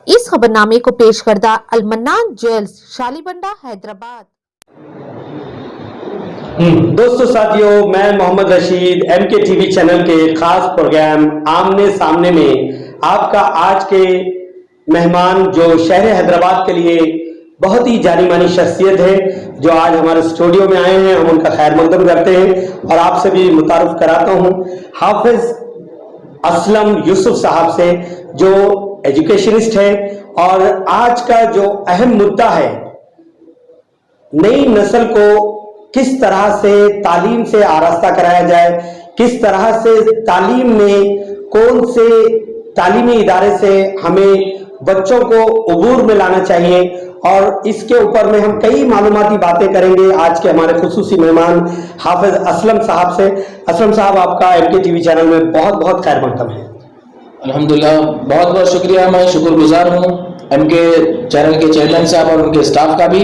इस खबरनामे को पेश करदा अलमन्नान ज्वेल्स शालीबंडा हैदराबाद। दोस्तों साथियों, मैं Mohammed Rashid MK TV channel के खास प्रोग्राम आमने सामने में आपका आज के मेहमान जो शहर हैदराबाद के लिए बहुत ही जानी मानी शख्सियत है, जो आज हमारे स्टूडियो में आए हैं, हम उनका खैर मकदम करते हैं और आपसे भी मुतारुफ कराता हूं हाफिज असलम यूसुफ साहब से, जो एजुकेशनिस्ट है। और आज का जो अहम मुद्दा है, नई नस्ल को किस तरह से तालीम से आरास्ता कराया जाए, किस तरह से तालीम में कौन से तालीमी इदारे से हमें बच्चों को उबूर में लाना चाहिए, और इसके ऊपर में हम कई मालूमाती बातें करेंगे आज के हमारे खुसूसी मेहमान हाफिज असलम साहब से। असलम साहब, आपका एमके टीवी चैनल में बहुत बहुत खैर मकदम है। अल्हम्दुलिल्लाह, बहुत बहुत शुक्रिया। मैं शुक्रगुजार हूँ एमके चैनल के चेयरमैन साहब और उनके स्टाफ का भी,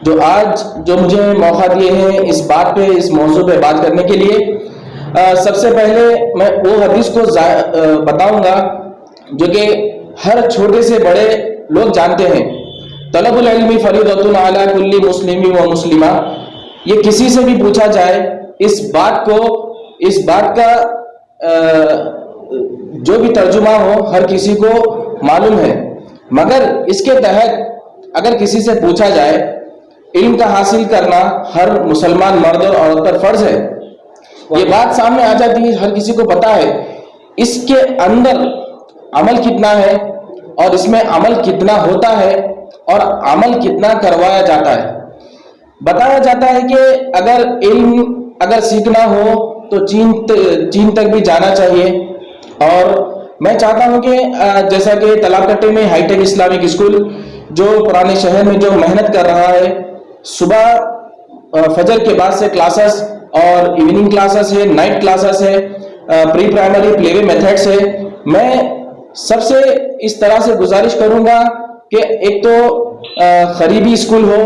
जो आज जो मुझे मौका दिए हैं इस बात पे, इस मौजू पे बात करने के लिए। सबसे पहले मैं वो हदीस को बताऊंगा जो कि हर छोटे से बड़े लोग जानते हैं, तलबुल इल्मी फरीदतुन अला कुल्ली मुस्लिमी व मुस्लिमा। ये किसी से भी पूछा जाए इस बात का जो भी तर्जुमा हो हर किसी को मालूम है, मगर इसके तहत अगर किसी से पूछा जाए इल्म का हासिल करना हर मुसलमान मर्द और औरत पर फर्ज है, ये बात सामने आ जाती है, हर किसी को पता है। इसके अंदर अमल कितना है और इसमें अमल कितना होता है और अमल कितना करवाया जाता है। बताया जाता है कि अगर इल्म अगर सीखना हो तो चीन तक भी जाना चाहिए। और मैं चाहता हूं कि जैसा कि तलाबकट्टे में हाईटेक इस्लामिक स्कूल जो पुराने शहर में जो मेहनत कर रहा है, सुबह फजर के बाद से क्लासेस और इवनिंग क्लासेस है, नाइट क्लासेस है, प्री प्राइमरी प्लेवे मेथड्स है। मैं सबसे इस तरह से गुजारिश करूंगा कि एक तो करीबी स्कूल हो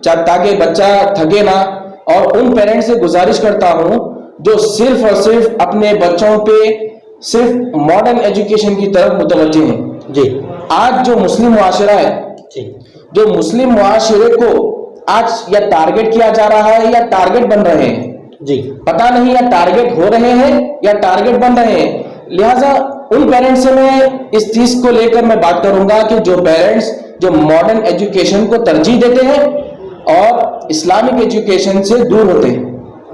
ताकि बच्चा थके ना, और उन पेरेंट्स से गुजारिश करता हूं जो सिर्फ और सिर्फ अपने बच्चों पे सिर्फ मॉडर्न एजुकेशन की तरफ मुतवज्जे हैं। जी, आज जो मुस्लिम मुआशरा है, जो मुस्लिम मुआशरे को आज या टारगेट किया जा रहा है या टारगेट बन रहे हैं, जी पता नहीं या टारगेट हो रहे हैं या टारगेट बन रहे हैं। लिहाजा उन पेरेंट्स से मैं इस चीज को लेकर मैं बात करूंगा कि जो पेरेंट्स जो मॉडर्न एजुकेशन को तरजीह देते हैं और इस्लामिक एजुकेशन से दूर होते हैं।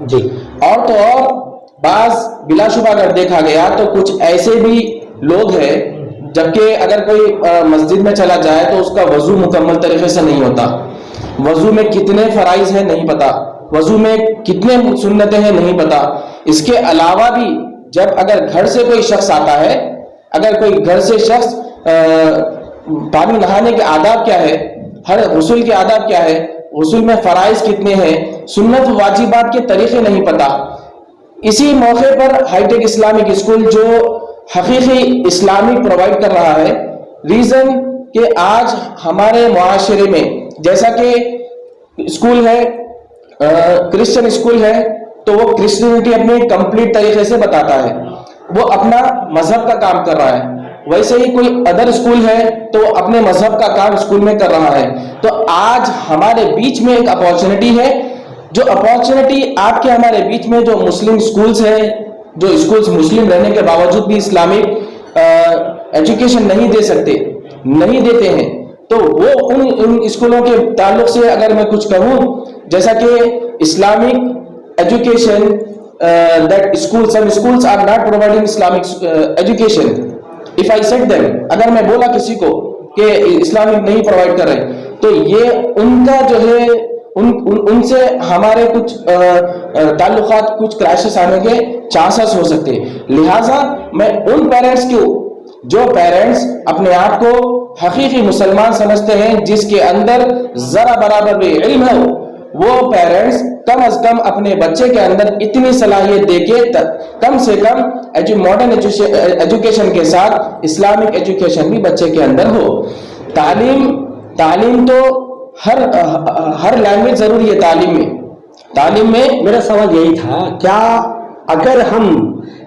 जी, और तो और बाज बिलाशुबा अगर देखा गया तो कुछ ऐसे भी लोग हैं, जबकि अगर कोई मस्जिद में चला जाए तो उसका वजू मुकम्मल तरीके से नहीं होता, वजू में कितने फराइज हैं नहीं पता, वजू में कितने सुन्नतें हैं नहीं पता। इसके अलावा भी जब अगर घर से कोई शख्स आता है, अगर कोई घर से शख्स पानी नहाने के आदाब क्या है, हर गुस्ल के आदाब क्या है, गुस्ल में फराइज कितने हैं, सुन्नत वाजिबात के तरीके नहीं पता। इसी मौके पर हाईटेक इस्लामिक स्कूल जो हकीकी इस्लामिक प्रोवाइड कर रहा है, रीजन कि आज हमारे मुआशरे में जैसा कि स्कूल है क्रिश्चियन स्कूल है तो वो क्रिश्चियनिटी अपने कंप्लीट तरीके से बताता है, वो अपना मजहब का काम कर रहा है। वैसे ही कोई अदर स्कूल है तो वो अपने मजहब का काम स्कूल में कर रहा है। तो आज हमारे बीच में एक अपॉर्चुनिटी है, जो अपॉर्चुनिटी आपके हमारे बीच में जो मुस्लिम स्कूल्स है, जो स्कूल्स मुस्लिम रहने के बावजूद भी इस्लामिक एजुकेशन नहीं दे सकते, नहीं देते हैं, तो वो उन स्कूलों के ताल्लुक से अगर मैं कुछ कहूँ, जैसा कि Islamic education that school some schools are not providing Islamic education if I said them, अगर मैं बोला किसी को कि इस्लामिक नहीं प्रोवाइड कर रहे, तो ये उनका जो है उनसे हमारे कुछ ताल्लुकात कुछ क्राइसिस आने के चांसेस हो सकते हैं। लिहाजा मैं उन पेरेंट्स को जो पेरेंट्स अपने आप को हकीकी मुसलमान समझते हैं, जिसके अंदर जरा बराबर भी इल्म हो, वो पेरेंट्स कम अज कम अपने बच्चे के अंदर इतनी सलाहियत देके कम से कम मॉडर्न एजुकेशन के साथ इस्लामिक एजुकेशन भी बच्चे के अंदर हो। तालीम तो हर लैंग्वेज जरूरी है। तालीम में मेरा सवाल यही था, क्या अगर हम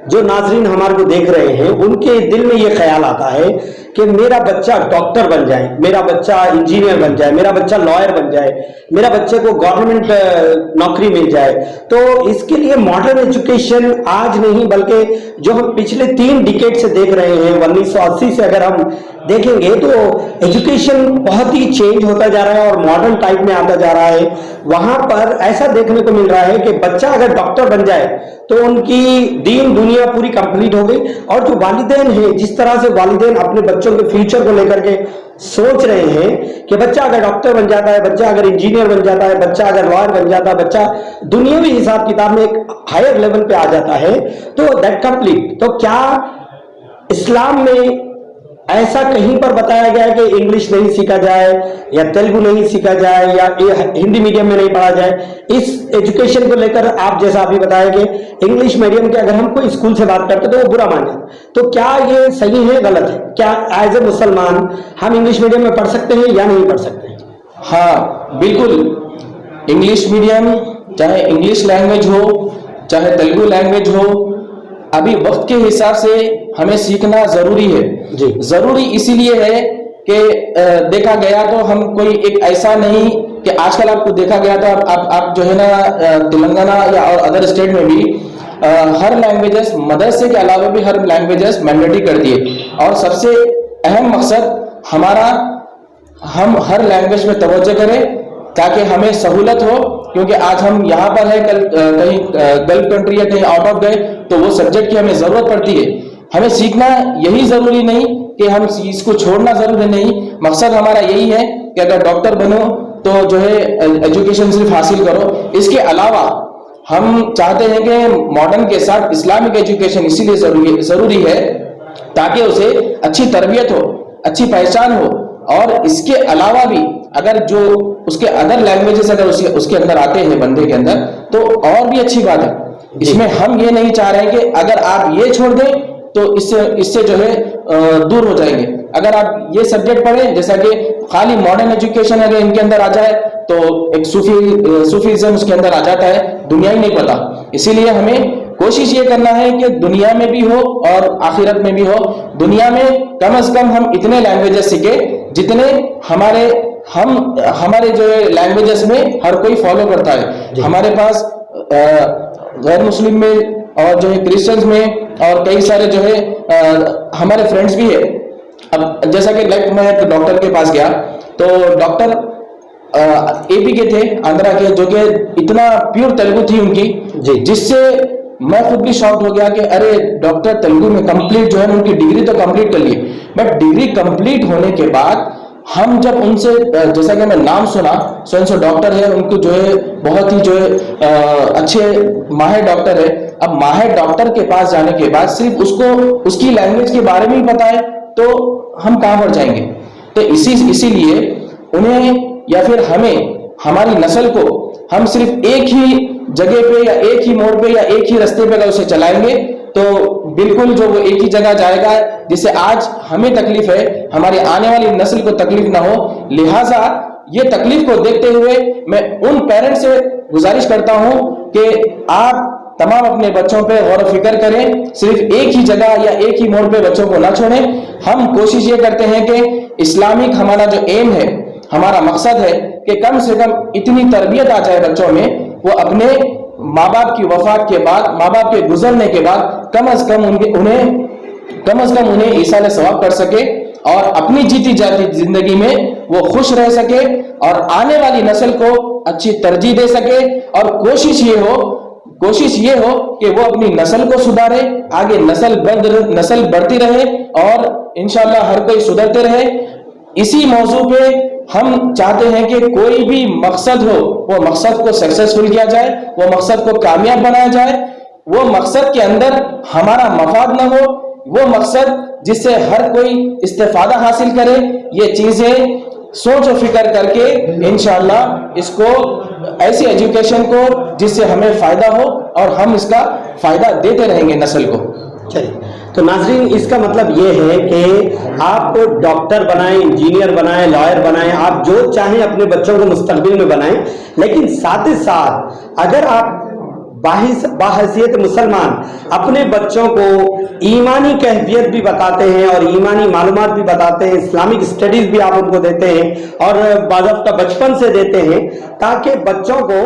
जो नाजरीन हमारे को देख रहे हैं उनके दिल में ये ख्याल आता है कि मेरा बच्चा डॉक्टर बन जाए, मेरा बच्चा इंजीनियर बन जाए, मेरा बच्चा लॉयर बन जाए, मेरा बच्चे को गवर्नमेंट नौकरी मिल जाए। तो इसके लिए मॉडर्न एजुकेशन आज नहीं बल्कि जो हम पिछले 3 डिकेड से देख रहे हैं, 1980 से अगर हम देखेंगे तो एजुकेशन बहुत ही चेंज होता जा रहा है और मॉडर्न टाइप में आता जा रहा है। वहां पर ऐसा देखने को मिल रहा है कि बच्चा अगर डॉक्टर बन जाए तो उनकी दीन दुनिया पूरी कंप्लीट हो गई। और जो वालिदैन हैं, जिस तरह से वालिदैन अपने बच्चों के फ्यूचर को लेकर के सोच रहे हैं कि बच्चा अगर डॉक्टर बन जाता है, बच्चा अगर इंजीनियर बन जाता है, बच्चा अगर लॉयर बन जाता है, बच्चा दुनियावी हिसाब किताब में एक हायर लेवल पे आ जाता है, तो दैट कंप्लीट। तो क्या इस्लाम में ऐसा कहीं पर बताया गया है कि इंग्लिश नहीं सीखा जाए या तेलुगु नहीं सीखा जाए या हिंदी मीडियम में नहीं पढ़ा जाए? इस एजुकेशन को लेकर आप जैसा अभी बताया कि इंग्लिश मीडियम के अगर हम कोई स्कूल से बात करते तो वो बुरा मान जाए, तो क्या ये सही है गलत है? क्या एज ए मुसलमान हम इंग्लिश मीडियम में पढ़ सकते हैं या नहीं पढ़ सकते? हाँ बिल्कुल, इंग्लिश मीडियम चाहे इंग्लिश लैंग्वेज हो चाहे तेलुगु लैंग्वेज हो, अभी वक्त के हिसाब से हमें सीखना जरूरी है जी। जरूरी इसीलिए है कि देखा गया तो हम कोई एक ऐसा नहीं कि आजकल आपको देखा गया था, आप जो है ना तेलंगाना या और अदर स्टेट में भी हर लैंग्वेजेस मदरसे के अलावा भी हर लैंग्वेजेस मैंडेटरी कर दिए। और सबसे अहम मकसद हमारा, हम हर लैंग्वेज में तवज्जो करें ताकि हमें सहूलत हो, क्योंकि आज हम यहाँ पर है, कल कहीं गल्फ कंट्री या कहीं आउट ऑफ गए तो वो सब्जेक्ट की हमें जरूरत पड़ती है। हमें सीखना यही जरूरी नहीं कि हम इसको छोड़ना जरूरी नहीं, मकसद हमारा यही है कि अगर डॉक्टर बनो तो जो है एजुकेशन सिर्फ हासिल करो। इसके अलावा हम चाहते हैं कि मॉडर्न के साथ इस्लामिक एजुकेशन इसीलिए जरूरी है ताकि उसे अच्छी तरबियत हो, अच्छी पहचान हो। और इसके अलावा भी अगर जो उसके अदर लैंग्वेजेस अगर उसके अंदर आते हैं बंदे के अंदर तो और भी अच्छी बात है। इसमें हम ये नहीं चाह रहे हैं कि अगर आप ये छोड़ दें तो इससे जो है दूर हो जाएंगे। अगर आप ये सब्जेक्ट पढ़ें, जैसा कि खाली मॉडर्न एजुकेशन अगर इनके अंदर आ जाए तो एक सूफीज्म उसके अंदर आ जाता है, दुनिया ही नहीं पता। इसीलिए हमें कोशिश ये करना है कि दुनिया में भी हो और आखिरत में भी हो। दुनिया में कम से कम हम इतने लैंग्वेजेस सीखे जितने हमारे जो लैंग्वेजेस में हर कोई फॉलो करता है। हमारे पास गैर मुस्लिम में और जो है क्रिश्चियंस में और कई सारे जो है हमारे फ्रेंड्स भी है। अब जैसा कि लाइक मैं एक डॉक्टर के पास गया तो डॉक्टर एपी के थे, आंध्रा के, जो कि इतना प्योर तेलुगु थी उनकी, जिससे मैं खुद भी शॉक्ड हो गया कि अरे डॉक्टर तेलुगु में कंप्लीट जो है उनकी डिग्री तो कंप्लीट कर ली, बट डिग्री कंप्लीट होने के बाद हम जब उनसे, जैसा कि मैं नाम सुना सो डॉक्टर है, उनको जो है बहुत ही जो है अच्छे माहिर डॉक्टर है। अब माहिर डॉक्टर के पास जाने के बाद सिर्फ उसको उसकी लैंग्वेज के बारे में ही पता है तो हम कहां पर जाएंगे? तो इसीलिए उन्हें या फिर हमें, हमारी नस्ल को हम सिर्फ एक ही जगह पे या एक ही मोड़ पे या एक ही रास्ते पे अगर उसे चलाएंगे तो बिल्कुल जो वो एक ही जगह जाएगा, जिससे आज हमें तकलीफ है, हमारी आने वाली नस्ल को तकलीफ ना हो। लिहाजा ये तकलीफ को देखते हुए मैं उन पेरेंट्स से गुजारिश करता हूं कि आप तमाम अपने बच्चों पे गौर फिक्र करें, सिर्फ एक ही जगह या एक ही मोड़ पे बच्चों को ना छोड़ें। हम कोशिश ये करते हैं कि इस्लामिक हमारा जो एम है, हमारा मकसद है कि कम से कम इतनी तरबियत आ जाए बच्चों में, वो अपने माँ बाप की वफात के बाद, माँ बाप के गुजरने के बाद कम से कम उन्हें ईसाले सवाब कर सके और अपनी जीती जाती जिंदगी में वो खुश रह सके और आने वाली नस्ल को अच्छी तरजीह दे सके। और कोशिश ये हो कि वो अपनी नस्ल को सुधारे, आगे नस्ल बढ़ती रहे और इंशाअल्लाह हर कोई सुधरते रहे। इसी मौजू पे हम चाहते हैं कि कोई भी मकसद हो, वो मकसद को सक्सेसफुल किया जाए, वो मकसद को कामयाब बनाया जाए, वो मकसद के अंदर हमारा मफाद ना हो, वो मकसद जिससे हर कोई इस्तेफादा हासिल करे। ये चीजें सोच और फिक्र करके इंशाअल्लाह इसको, ऐसी एजुकेशन को जिससे हमें फायदा हो और हम इसका फायदा देते रहेंगे नस्ल को। चलिए, तो नाजरीन इसका मतलब ये है कि आप डॉक्टर बनाएं, इंजीनियर बनाएं, लॉयर बनाएं, आप जो चाहें अपने बच्चों को मुस्तकबिल में बनाएं, लेकिन साथ ही साथ अगर आप बाहैसियत मुसलमान अपने बच्चों को ईमानी कैफियत भी बताते हैं और ईमानी मालूमात भी बताते हैं, इस्लामिक स्टडीज भी आप उनको देते हैं और बाज़ाब्ता बचपन से देते हैं ताकि बच्चों को